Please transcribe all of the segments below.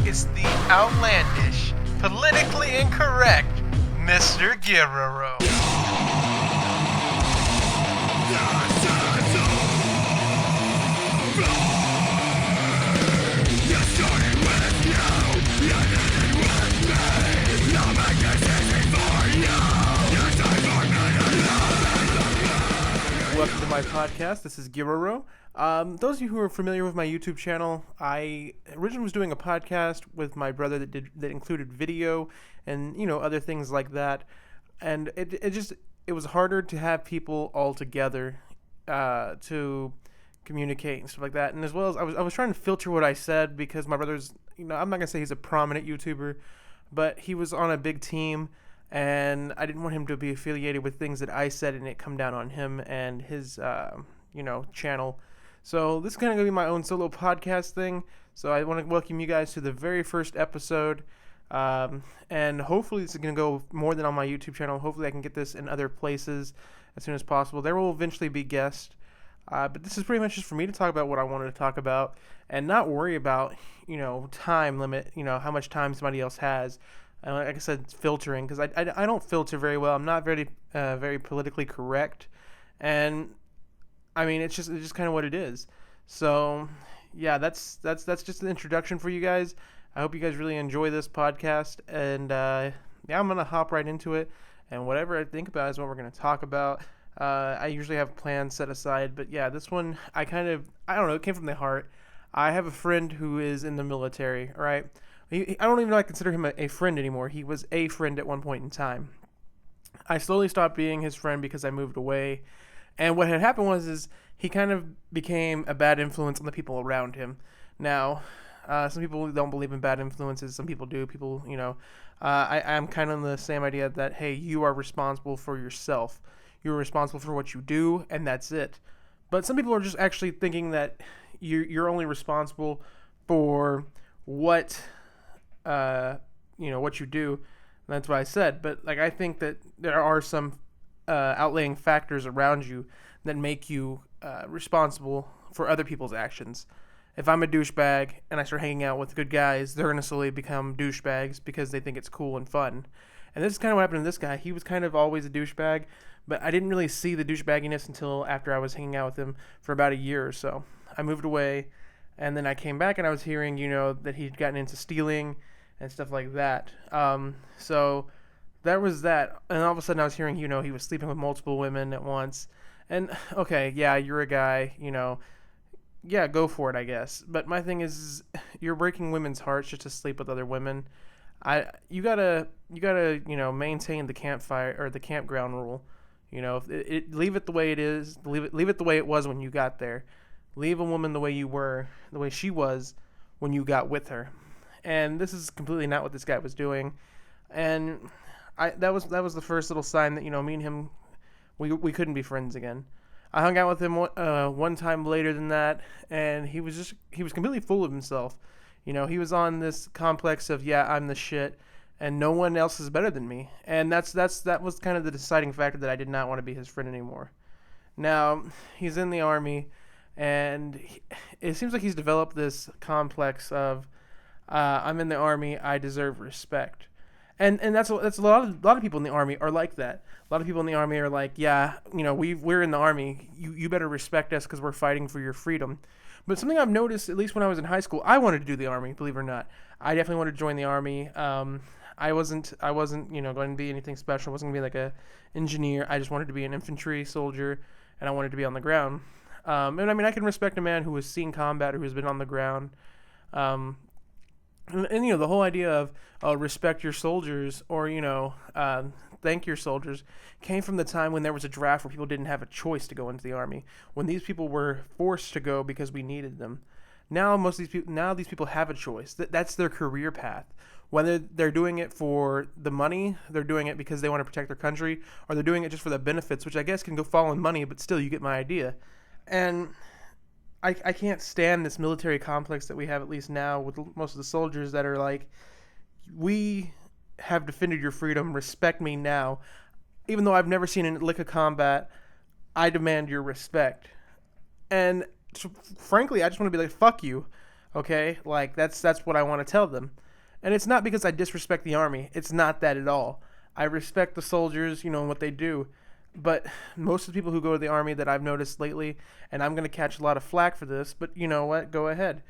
It's the outlandish, politically incorrect Mr. Giroro. Welcome to my podcast. This is Giroro. Those of you who are familiar with my YouTube channel, I originally was doing a podcast with my brother that included video and other things like that, and it was harder to have people all together to communicate and stuff like that. And as well as I was trying to filter what I said, because my brother's I'm not gonna say he's a prominent YouTuber, but he was on a big team. And I didn't want him to be affiliated with things that I said and it come down on him and his, channel. So this is kind of going to be my own solo podcast thing. So I want to welcome you guys to the very first episode. And hopefully this is going to go more than on my YouTube channel. Hopefully I can get this in other places as soon as possible. There will eventually be guests. But this is pretty much just for me to talk about what I wanted to talk about and not worry about, time limit, how much time somebody else has. Like I said, filtering, because I don't filter very well. I'm not very politically correct, and I mean it's just kind of what it is. So yeah, that's just an introduction for you guys. I hope you guys really enjoy this podcast, and I'm gonna hop right into it. And whatever I think about is what we're gonna talk about. I usually have plans set aside, but yeah, this one I don't know. It came from the heart. I have a friend who is in the military. All right. I don't even know if I consider him a friend anymore. He was a friend at one point in time. I slowly stopped being his friend because I moved away. And what had happened was he kind of became a bad influence on the people around him. Now, some people don't believe in bad influences. Some people do. I'm kind of the same idea that, hey, you are responsible for yourself. You're responsible for what you do, and that's it. But some people are just actually thinking that you're only responsible for what what you do. And that's what I said. But I think that there are some outlaying factors around you that make you responsible for other people's actions. If I'm a douchebag and I start hanging out with good guys, they're going to slowly become douchebags because they think it's cool and fun. And this is kind of what happened to this guy. He was kind of always a douchebag, but I didn't really see the douchebagginess until after I was hanging out with him for about a year or so. I moved away, and then I came back and I was hearing, that he'd gotten into stealing and stuff like that. So that was that. And all of a sudden I was hearing, he was sleeping with multiple women at once. And okay, yeah, you're a guy, yeah, go for it, I guess. But my thing is, you're breaking women's hearts just to sleep with other women. You gotta, maintain the campfire or the campground rule. Leave it the way it is. Leave it the way it was when you got there. Leave a woman the way the way she was when you got with her. And this is completely not what this guy was doing. And that was the first little sign that, me and him, we couldn't be friends again. I hung out with him one time later than that, and he was completely full of himself. He was on this complex of, yeah, I'm the shit, and no one else is better than me. And that was kind of the deciding factor that I did not want to be his friend anymore. Now, he's in the Army, and it seems like he's developed this complex of, I'm in the Army, I deserve respect. And that's a lot of people in the Army are like that. A lot of people in the Army are like, yeah, we're in the Army, you better respect us because we're fighting for your freedom. But something I've noticed, at least when I was in high school, I wanted to do the Army, believe it or not. I definitely wanted to join the Army. I wasn't going to be anything special. I wasn't going to be like a engineer. I just wanted to be an infantry soldier, and I wanted to be on the ground. And I mean, I can respect a man who has seen combat, who has been on the ground. And the whole idea of respect your soldiers or thank your soldiers came from the time when there was a draft where people didn't have a choice to go into the Army, when these people were forced to go because we needed them. Now these people have a choice. That's their career path. Whether they're doing it for the money, they're doing it because they want to protect their country, or they're doing it just for the benefits, which I guess can go fall in money, but still you get my idea. And I can't stand this military complex that we have, at least now, with most of the soldiers that are like, we have defended your freedom, respect me now. Even though I've never seen a lick of combat, I demand your respect. And so, frankly, I just want to be like, fuck you. Okay, like that's what I want to tell them, and it's not because I disrespect the army. It's not that at all. I respect the soldiers, and what they do, but most of the people who go to the army that I've noticed lately, and I'm gonna catch a lot of flack for this, but you know what? Go ahead.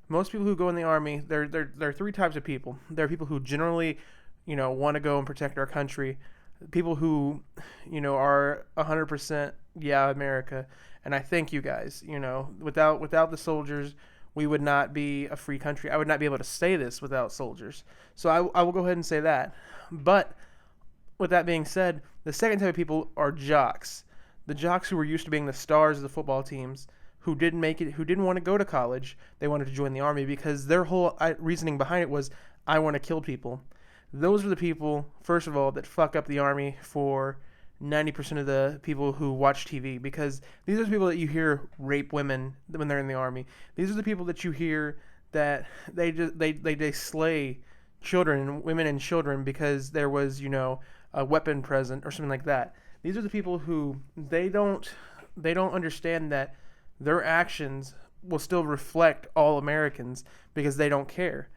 Most people who go in the army, there are three types of people. There are people who generally, want to go and protect our country. People who, are 100% yeah America, and I thank you guys. Without the soldiers, we would not be a free country. I would not be able to say this without soldiers. So I will go ahead and say that. But with that being said, the second type of people are jocks. The jocks who were used to being the stars of the football teams, who didn't make it, who didn't want to go to college. They wanted to join the army because their whole reasoning behind it was, I want to kill people. Those are the people, first of all, that fuck up the army for 90% of the people who watch TV, because these are the people that you hear rape women when they're in the army. These are the people that you hear that they slay children, women and children, because there was a weapon present or something like that. These are the people who they don't understand that their actions will still reflect all Americans because they don't care.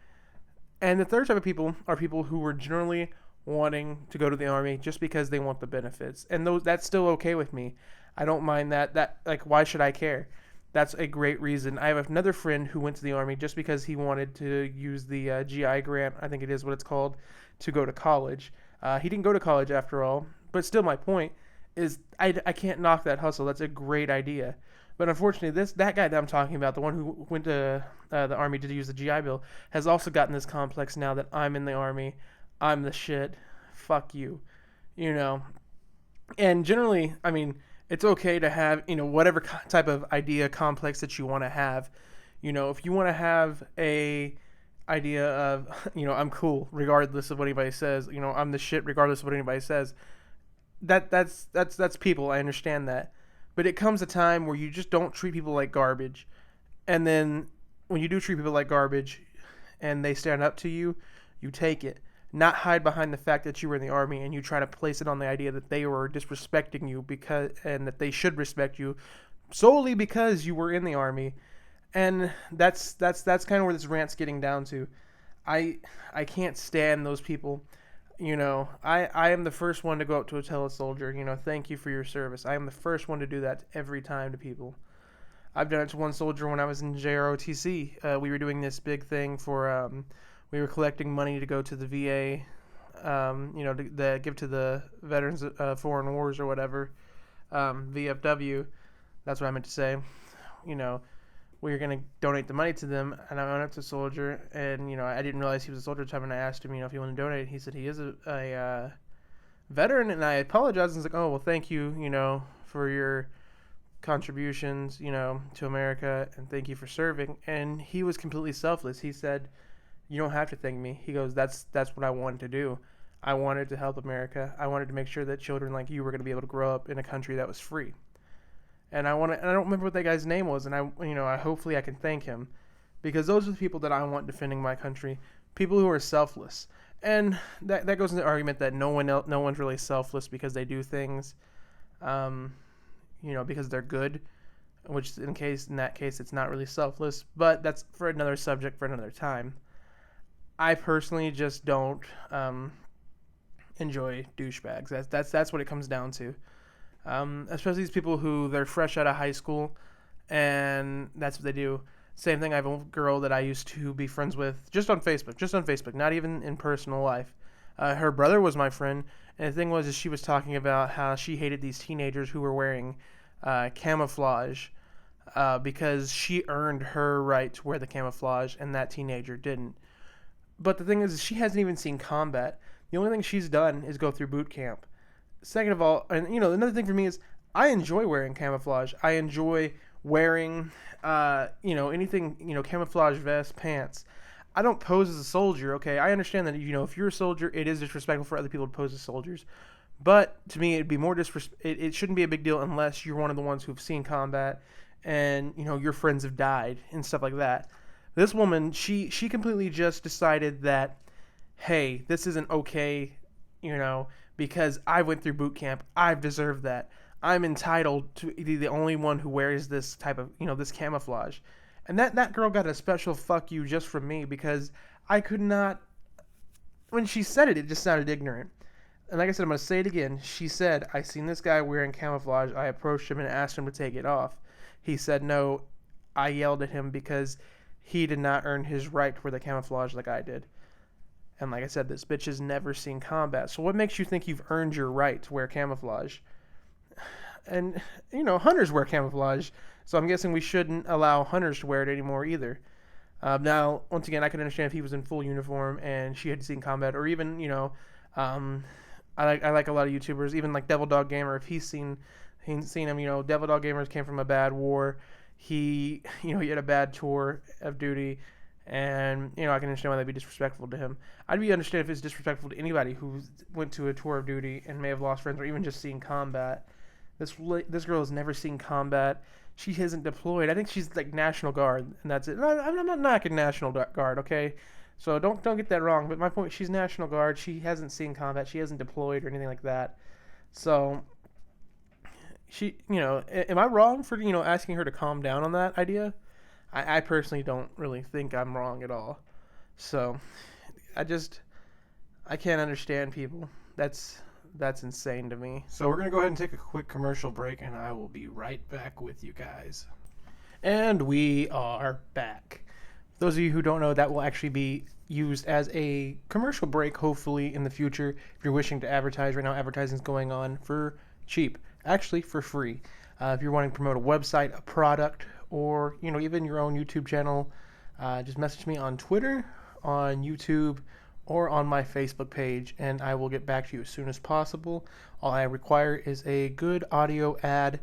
And the third type of people are people who were generally wanting to go to the army just because they want the benefits. And that's still okay with me. I don't mind that like, why should I care? That's a great reason. I have another friend who went to the army just because he wanted to use the GI grant, I think it is what it's called, to go to college. He didn't go to college after all, but still my point is I can't knock that hustle. That's a great idea. But unfortunately, that guy that I'm talking about, the one who went to the army to use the GI Bill, has also gotten this complex now that I'm in the army. I'm the shit. Fuck you. And generally, I mean, it's okay to have, whatever type of idea complex that you want to have. If you want to have a idea of, I'm cool regardless of what anybody says, I'm the shit regardless of what anybody says, that's people. I understand that. But it comes a time where you just don't treat people like garbage. And then when you do treat people like garbage and they stand up to you, you take it. Not hide behind the fact that you were in the army and you try to place it on the idea that they were disrespecting you and that they should respect you solely because you were in the army. And that's kind of where this rant's getting down to. I can't stand those people. I am the first one to go up to tell a soldier, thank you for your service. I am the first one to do that every time to people. I've done it to one soldier when I was in JROTC. We were doing this big thing for, we were collecting money to go to the VA, to give to the veterans of foreign wars or whatever, VFW. That's what I meant to say. We were going to donate the money to them, and I went up to a soldier, and, I didn't realize he was a soldier at the time, and I asked him, if he wanted to donate. He said he is a veteran, and I apologized, and was like, oh, well, thank you, for your contributions, to America, and thank you for serving. And he was completely selfless. He said, you don't have to thank me. He goes, that's what I wanted to do. I wanted to help America. I wanted to make sure that children like you were going to be able to grow up in a country that was free. And I don't remember what that guy's name was, and I hopefully I can thank him, because those are the people that I want defending my country, people who are selfless. And that goes into the argument that no one's really selfless because they do things, because they're good, which in that case it's not really selfless. But that's for another subject for another time. I personally just don't enjoy douchebags. That's what it comes down to. Especially these people who they're fresh out of high school, and that's what they do. Same thing. I have a girl that I used to be friends with just on Facebook, not even in personal life. Her brother was my friend, and the thing was, is she was talking about how she hated these teenagers who were wearing camouflage because she earned her right to wear the camouflage, and that teenager didn't. But the thing is she hasn't even seen combat. The only thing she's done is go through boot camp. Second of all, and another thing for me is I enjoy wearing camouflage. I enjoy wearing, anything, camouflage vest, pants. I don't pose as a soldier, okay? I understand that, if you're a soldier, it is disrespectful for other people to pose as soldiers. But to me, it'd be more it shouldn't be a big deal unless you're one of the ones who've seen combat and, your friends have died and stuff like that. This woman, she completely just decided that, hey, this isn't okay, because I went through boot camp. I've deserved that. I'm entitled to be the only one who wears this type of, this camouflage. And that girl got a special fuck you just from me because I could not. When she said it, it just sounded ignorant. And like I said, I'm going to say it again. She said, I seen this guy wearing camouflage. I approached him and asked him to take it off. He said no. I yelled at him because he did not earn his right to wear the camouflage like I did. And like I said, this bitch has never seen combat. So what makes you think you've earned your right to wear camouflage? And, hunters wear camouflage. So I'm guessing we shouldn't allow hunters to wear it anymore either. Now, once again, I can understand if he was in full uniform and she had seen combat, or even, I like a lot of YouTubers, even like Devil Dog Gamer. If he's seen him, Devil Dog Gamers came from a bad war. He had a bad tour of duty, and I can understand why that'd be disrespectful to him. I'd understand if it's disrespectful to anybody who went to a tour of duty and may have lost friends or even just seen combat. This girl has never seen combat. She hasn't deployed. I think she's like National Guard, and that's it. I'm not knocking National Guard, okay? So don't get that wrong. But my point, she's National Guard. She hasn't seen combat. She hasn't deployed or anything like that. So she, am I wrong for asking her to calm down on that idea? I personally don't really think I'm wrong at all. So I can't understand people. That's insane to me. So we're going to go ahead and take a quick commercial break, and I will be right back with you guys. And we are back. Those of you who don't know, that will actually be used as a commercial break, hopefully, in the future. If you're wishing to advertise, right now advertising is going on for cheap. Actually, for free. If you're wanting to promote a website, a product, or, even your own YouTube channel, just message me on Twitter, on YouTube, or on my Facebook page, and I will get back to you as soon as possible. All I require is a good audio ad,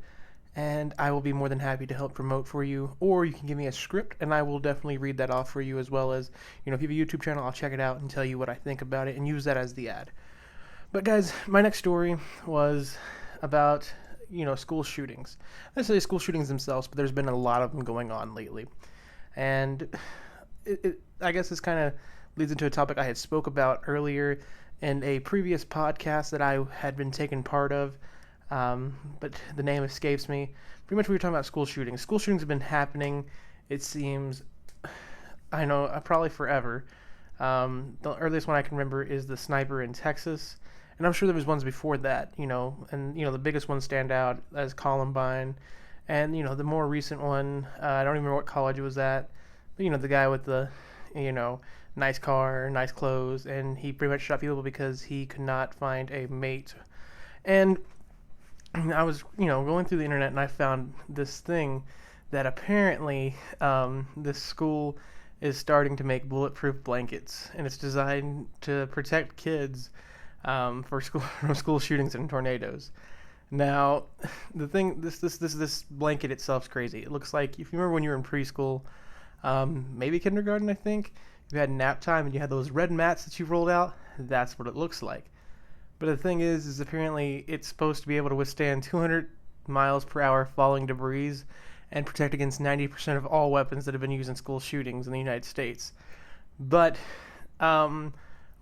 and I will be more than happy to help promote for you. Or you can give me a script, and I will definitely read that off for you, as well as, if you have a YouTube channel, I'll check it out and tell you what I think about it and use that as the ad. But guys, my next story was about, school shootings. Not necessarily school shootings themselves, but there's been a lot of them going on lately. And I guess this kind of leads into a topic I had spoke about earlier in a previous podcast that I had been taking part of, but the name escapes me. Pretty much we were talking about school shootings. School shootings have been happening, it seems, I know, probably forever. The earliest one I can remember is the sniper in Texas, and I'm sure there was ones before that, and, the biggest ones stand out as Columbine, and, the more recent one, I don't even remember what college it was at, but, the guy with the, nice car, nice clothes, and he pretty much shot people because he could not find a mate. And I was, going through the internet, and I found this thing that apparently this school is starting to make bulletproof blankets, and it's designed to protect kids from school shootings and tornadoes. Now, the thing, this blanket itself is crazy. It looks like, if you remember when you were in preschool, maybe kindergarten, I think, you had nap time and you had those red mats that you rolled out. That's what it looks like. But the thing is apparently it's supposed to be able to withstand 200 miles per hour falling debris and protect against 90% of all weapons that have been used in school shootings in the United States. But I'm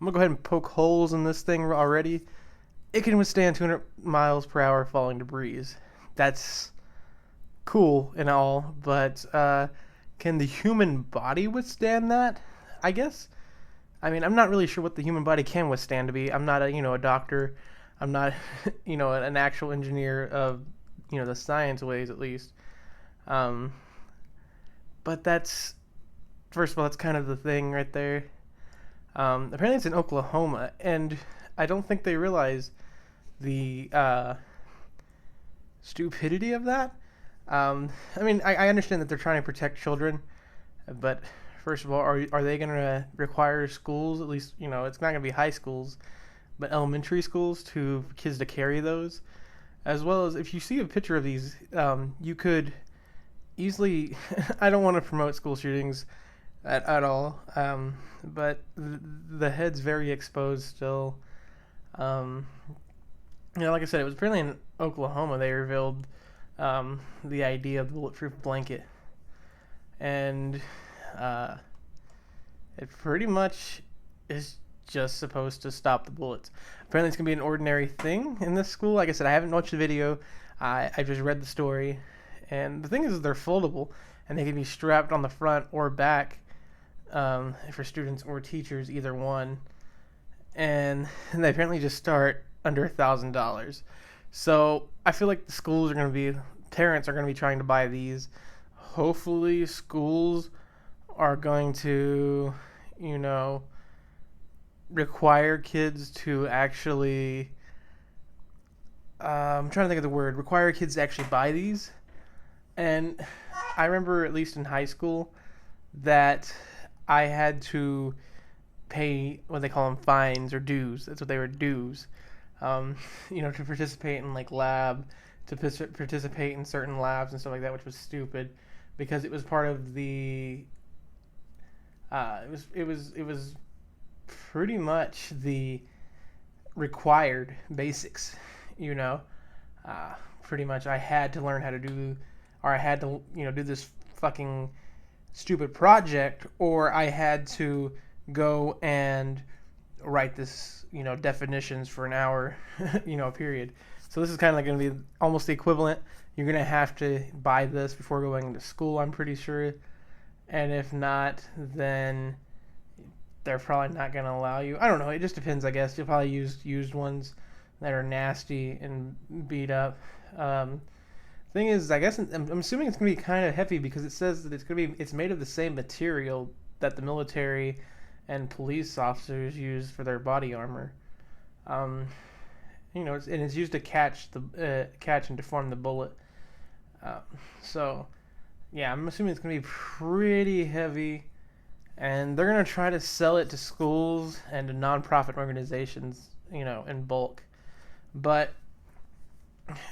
gonna go ahead and poke holes in this thing already. It can withstand 200 miles per hour falling debris. That's cool and all, but can the human body withstand that? I guess. I mean, I'm not really sure what the human body can withstand to be. I'm not a doctor. I'm not, an actual engineer of, the science ways at least. But that's, first of all, that's kind of the thing right there. Apparently it's in Oklahoma, and I don't think they realize the stupidity of that. I mean, I understand that they're trying to protect children, but first of all, are they going to require schools, at least, it's not going to be high schools, but elementary schools for kids to carry those? As well as, if you see a picture of these, you could easily, I don't want to promote school shootings at all, but the head's very exposed still. Like I said, it was apparently in Oklahoma they revealed the idea of the bulletproof blanket, and it pretty much is just supposed to stop the bullets. Apparently it's going to be an ordinary thing in this school. Like I said, I haven't watched the video. I just read the story, and the thing is they're foldable, and they can be strapped on the front or back for students or teachers, either one. And they apparently just start under $1,000. So I feel like parents are going to be trying to buy these. Hopefully schools are going to, require kids to actually, I'm trying to think of the word, require kids to actually buy these. And I remember, at least in high school, that I had to pay what they call them fines or dues. That's what they were, dues. To participate in lab, to participate in certain labs and stuff like that, which was stupid because it was part of the. It was pretty much the required basics, Pretty much I had to learn how to do, or I had to do this fucking stupid project, or I had to go and write this, definitions for an hour, period. So this is kind of going to be almost the equivalent. You're going to have to buy this before going to school, I'm pretty sure. And if not, then they're probably not going to allow you. I don't know. It just depends, I guess. You'll probably use used ones that are nasty and beat up. Thing is, I guess I'm assuming it's going to be kind of heavy because it says that it's made of the same material that the military and police officers use for their body armor. It's used to catch and deform the bullet. So, yeah, I'm assuming it's going to be pretty heavy, and they're going to try to sell it to schools and to nonprofit organizations, in bulk. But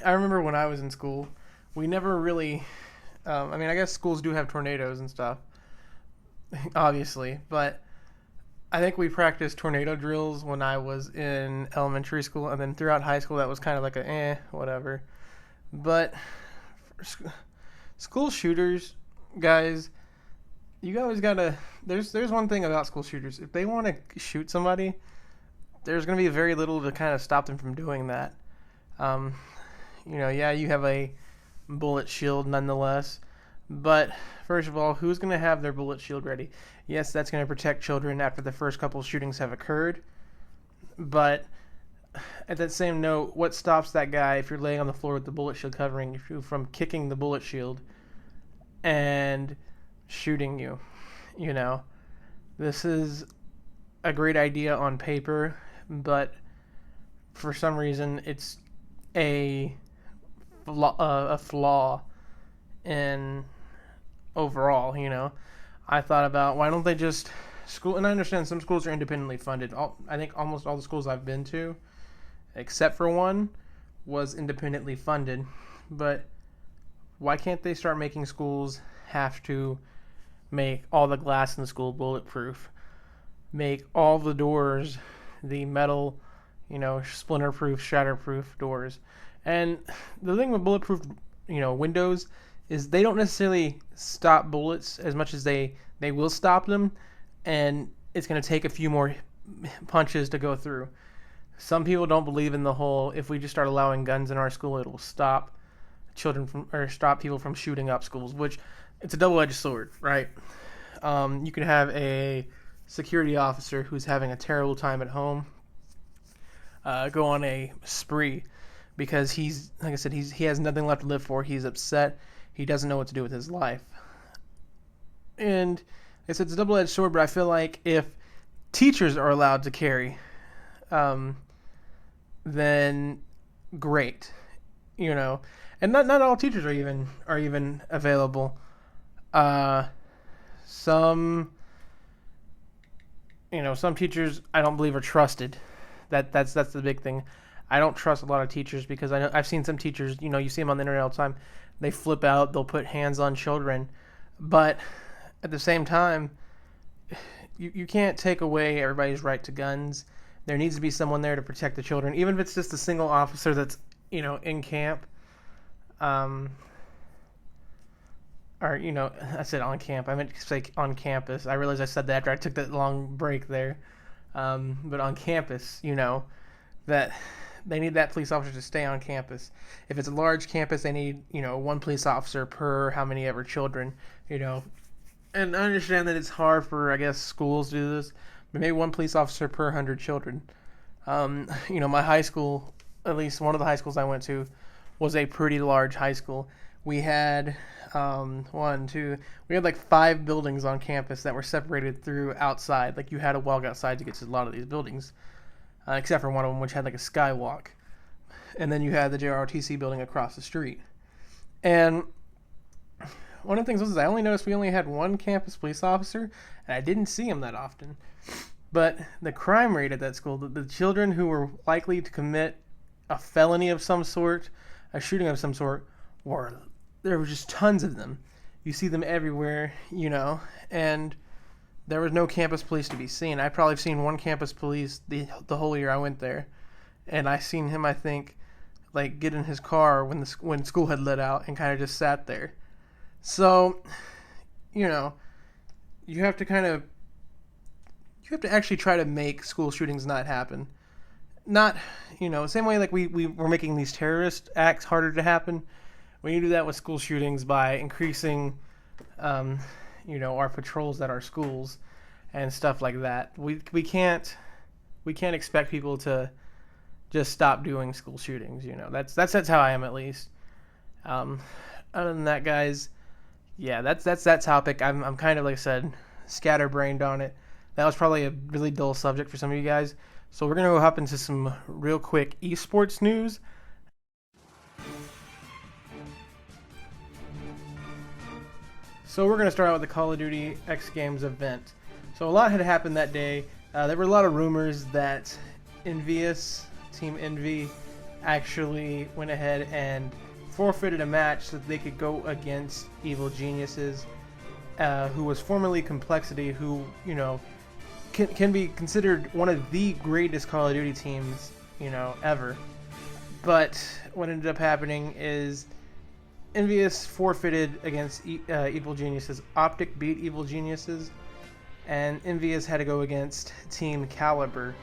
I remember when I was in school, we never really, I guess schools do have tornadoes and stuff, obviously, but I think we practiced tornado drills when I was in elementary school, and then throughout high school that was kind of like whatever. But school shooters, guys, you always gotta, there's one thing about school shooters. If they want to shoot somebody, there's going to be very little to kind of stop them from doing that. You have a bullet shield nonetheless, but first of all, who's going to have their bullet shield ready? Yes, that's going to protect children after the first couple shootings have occurred, but at that same note, what stops that guy, if you're laying on the floor with the bullet shield covering you, from kicking the bullet shield and shooting you? This is a great idea on paper, but for some reason it's a flaw in overall. I thought about, why don't they just school, and I understand some schools are independently funded. I think almost all the schools I've been to, except for one, was independently funded. But why can't they start making schools have to make all the glass in the school bulletproof? Make all the doors the metal, splinter-proof, shatterproof doors. And the thing with bulletproof, windows is they don't necessarily stop bullets as much as they will stop them, and it's going to take a few more punches to go through. Some people don't believe in the whole, if we just start allowing guns in our school, it will stop stop people from shooting up schools, which it's a double-edged sword, right? You can have a security officer who's having a terrible time at home go on a spree because he's, like I said, he has nothing left to live for. He's upset. He doesn't know what to do with his life. And like I said, it's a double-edged sword, but I feel like if teachers are allowed to carry, then great, And not all teachers are even available. Some teachers I don't believe are trusted. That's the big thing. I don't trust a lot of teachers because I've seen some teachers, you see them on the internet all the time. They flip out, they'll put hands on children. But at the same time, you can't take away everybody's right to guns. There needs to be someone there to protect the children, even if it's just a single officer that's, in camp. I said on camp. I meant to say on campus. I realized I said that after I took that long break there. But on campus, that they need that police officer to stay on campus. If it's a large campus, they need, one police officer per how many ever children, And I understand that it's hard for, I guess, schools to do this, but maybe one police officer per 100 children. My high school, at least one of the high schools I went to, was a pretty large high school. We had we had like 5 buildings on campus that were separated through outside. Like you had to walk outside to get to a lot of these buildings, except for one of them, which had like a skywalk. And then you had the JROTC building across the street. And one of the things was I only noticed we only had one campus police officer, and I didn't see him that often. But the crime rate at that school, the children who were likely to commit a felony of some sort, a shooting of some sort, there were just tons of them. You see them everywhere, and there was no campus police to be seen. I probably have seen one campus police the whole year I went there, and I seen him, I think, like get in his car when school had let out and kind of just sat there. So, you have to actually try to make school shootings not happen. Not, same way like we were making these terrorist acts harder to happen. We need to do that with school shootings by increasing, our patrols at our schools and stuff like that. We can't expect people to just stop doing school shootings. That's how I am, at least. Other than that, guys, yeah, that's that topic. I'm kind of, like I said, scatterbrained on it. That was probably a really dull subject for some of you guys. So we're gonna go hop into some real quick esports news. So we're going to start out with the Call of Duty X Games event. So a lot had happened that day. There were a lot of rumors that Team Envy, actually went ahead and forfeited a match so that they could go against Evil Geniuses, who was formerly Complexity, who, can be considered one of the greatest Call of Duty teams, ever. But what ended up happening is Envious forfeited against Evil Geniuses. Optic beat Evil Geniuses, and Envious had to go against Team Caliber,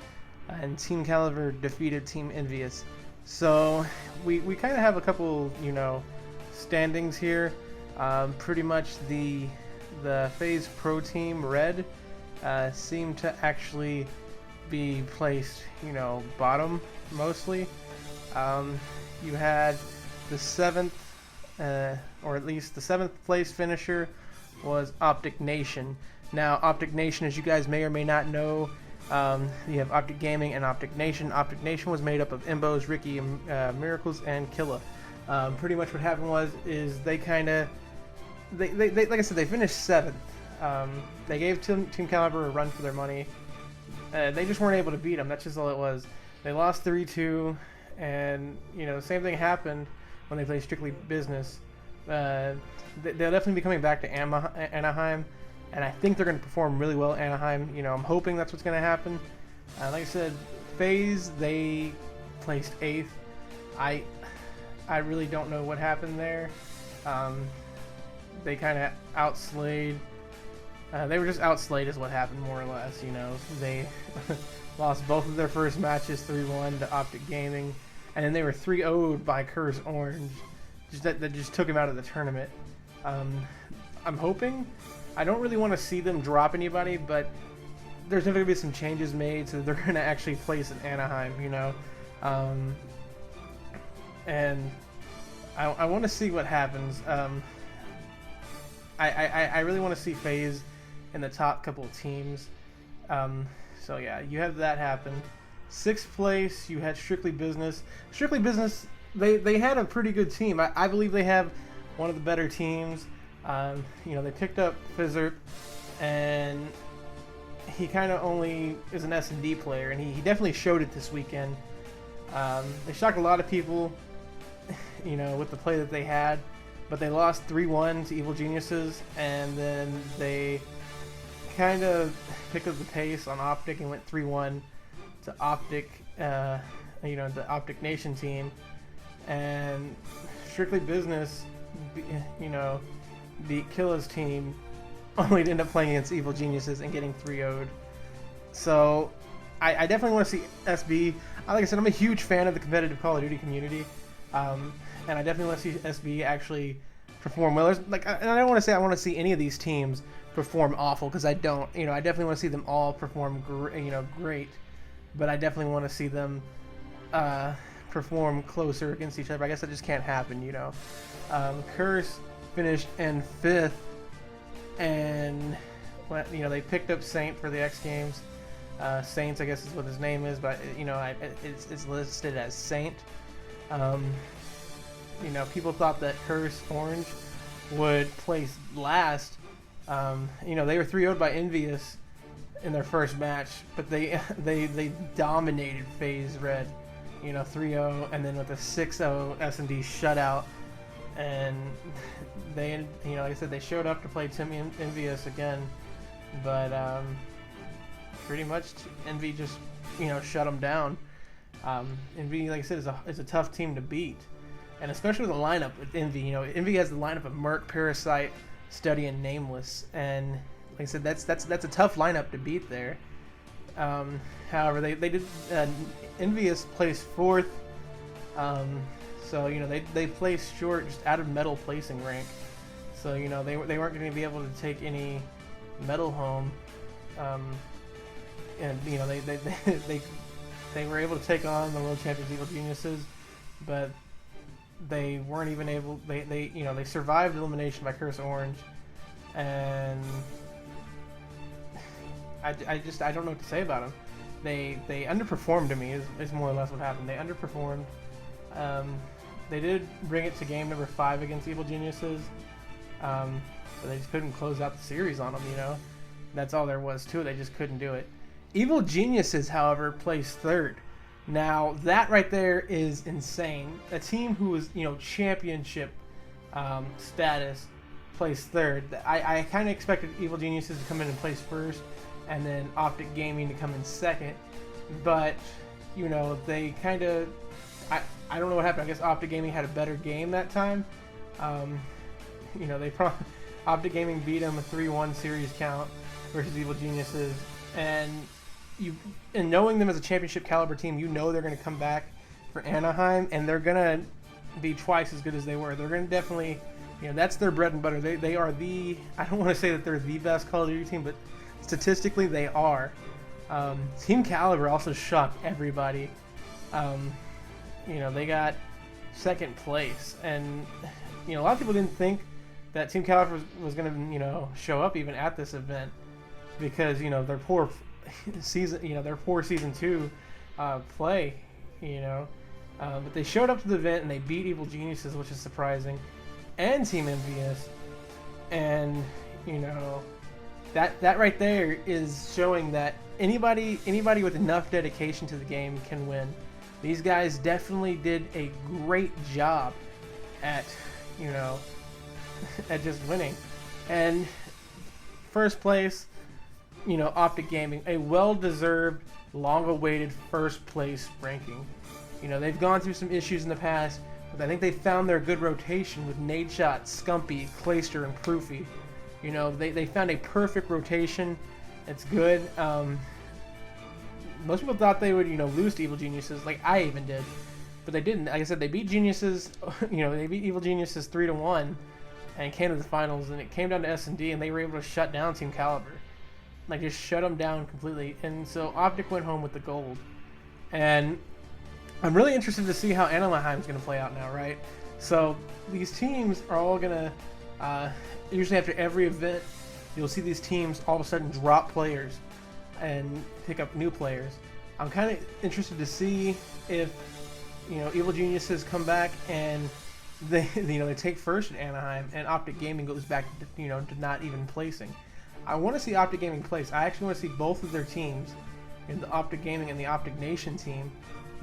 and Team Caliber defeated Team Envious. So we kind of have a couple, standings here. Pretty much the FaZe Pro Team Red seemed to actually be placed, bottom mostly. You had the 7th. Or at least the 7th place finisher was Optic Nation. Now, Optic Nation, as you guys may or may not know, you have Optic Gaming and Optic Nation. Optic Nation was made up of Imbos, Ricky, Miracles, and Killa. Pretty much what happened is they kind of, they like I said, they finished 7th. They gave Team Caliber a run for their money. They just weren't able to beat them. That's just all it was. They lost 3-2, and the same thing happened when they play Strictly Business. They'll definitely be coming back to Anaheim, and I think they're going to perform really well at Anaheim. I'm hoping that's what's going to happen. Like I said, FaZe, they placed 8th. I really don't know what happened there. They kind of outslayed. They were just outslayed is what happened, more or less. They lost both of their first matches 3-1 to Optic Gaming. And then they were 3-0'd by Curse Orange. That just took him out of the tournament. I'm hoping. I don't really want to see them drop anybody, but there's definitely going to be some changes made, so they're going to actually place in Anaheim, and I want to see what happens. I really want to see FaZe in the top couple of teams. So yeah, you have that happen. 6th place, you had Strictly Business. Strictly Business, they had a pretty good team. I believe they have one of the better teams. They picked up Fizzard, and he kind of only is an S&D player, and he definitely showed it this weekend. They shocked a lot of people, with the play that they had, but they lost 3-1 to Evil Geniuses, and then they kind of picked up the pace on Optic and went 3-1 to Optic, the Optic Nation team, and Strictly Business, beat Killa's team, only to end up playing against Evil Geniuses and getting 3-0'd. So I definitely want to see SB. like I said, I'm a huge fan of the competitive Call of Duty community, and I definitely want to see SB actually perform well. And I don't want to say I want to see any of these teams perform awful, because I don't. I definitely want to see them all perform great, but I definitely want to see them perform closer against each other. I guess that just can't happen. Curse finished in 5th, and they picked up Saint for the X Games. Saints, I guess, is what his name is, but it's listed as Saint. People thought that Curse Orange would place last. They were 3-0'd by Envious in their first match, but they dominated FaZe Red, 3-0, and then with a 6-0 S&D shutout, and they, like I said, they showed up to play Team Envious again, but pretty much Envy just shut them down. Envy, like I said, is a tough team to beat, and especially with the lineup with Envy. Envy has the lineup of Merc, Parasite, Study, and Nameless, and like I said, that's a tough lineup to beat there. However, they did Envious placed 4th, so they placed short, just out of medal placing rank. So they weren't going to be able to take any medal home. And they were able to take on the world champions Evil Geniuses, but they weren't even able. They survived elimination by Curse Orange, and I don't know what to say about them. They underperformed to me is more or less what happened. They underperformed. They did bring it to game number 5 against Evil Geniuses, but they just couldn't close out the series on them. That's all there was to it. They just couldn't do it. Evil Geniuses, however, placed 3rd. Now, that right there is insane. A team who was, championship status placed 3rd. I kind of expected Evil Geniuses to come in and place 1st, and then Optic Gaming to come in 2nd. But, they kind of... I don't know what happened. I guess Optic Gaming had a better game that time. Optic Gaming beat them a 3-1 series count versus Evil Geniuses. And knowing them as a championship caliber team, they're going to come back for Anaheim, and they're going to be twice as good as they were. They're going to definitely, that's their bread and butter. They are I don't want to say that they're the best Call of Duty team, but statistically they are. Team Caliber also shocked everybody. They got 2nd place, and a lot of people didn't think that Team Caliber was going to show up even at this event, because their poor season 2 play, but they showed up to the event and they beat Evil Geniuses, which is surprising, and Team Envious, and that right there is showing that anybody with enough dedication to the game can win. These guys definitely did a great job at at just winning. And first place, Optic Gaming, a well-deserved, long-awaited first place ranking. They've gone through some issues in the past, but I think they found their good rotation with Nadeshot, Scumpy, Clayster, and Proofy. They found a perfect rotation. It's good. Most people thought they would, lose to Evil Geniuses, like I even did, but they didn't. Like I said, they beat Geniuses. They beat Evil Geniuses 3-1, and came to the finals. And it came down to S&D, and they were able to shut down Team Caliber. Like, just shut them down completely. And so Optic went home with the gold. And I'm really interested to see how Anaheim's going to play out now, right? So these teams are all going to, usually after every event, you'll see these teams all of a sudden drop players and pick up new players. I'm kind of interested to see if, Evil Geniuses come back and they take first at Anaheim, and Optic Gaming goes back to not even placing. I want to see Optic Gaming place. I actually want to see both of their teams, in the Optic Gaming and the Optic Nation team,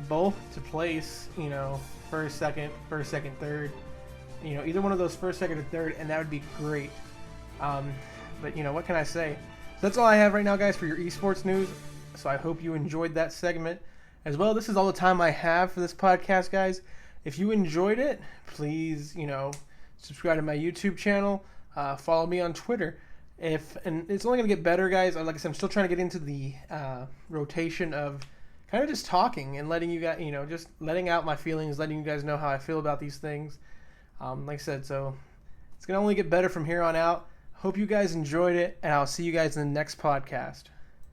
both to place, first, second, third. Either one of those first, second, or third, and that would be great. But what can I say? So that's all I have right now, guys, for your esports news. So I hope you enjoyed that segment as well. This is all the time I have for this podcast, guys. If you enjoyed it, please, subscribe to my YouTube channel. Follow me on Twitter. And it's only going to get better, guys. Like I said, I'm still trying to get into the rotation of kind of just talking and letting you guys, just letting out my feelings, letting you guys know how I feel about these things. Like I said, so it's going to only get better from here on out. Hope you guys enjoyed it, and I'll see you guys in the next podcast.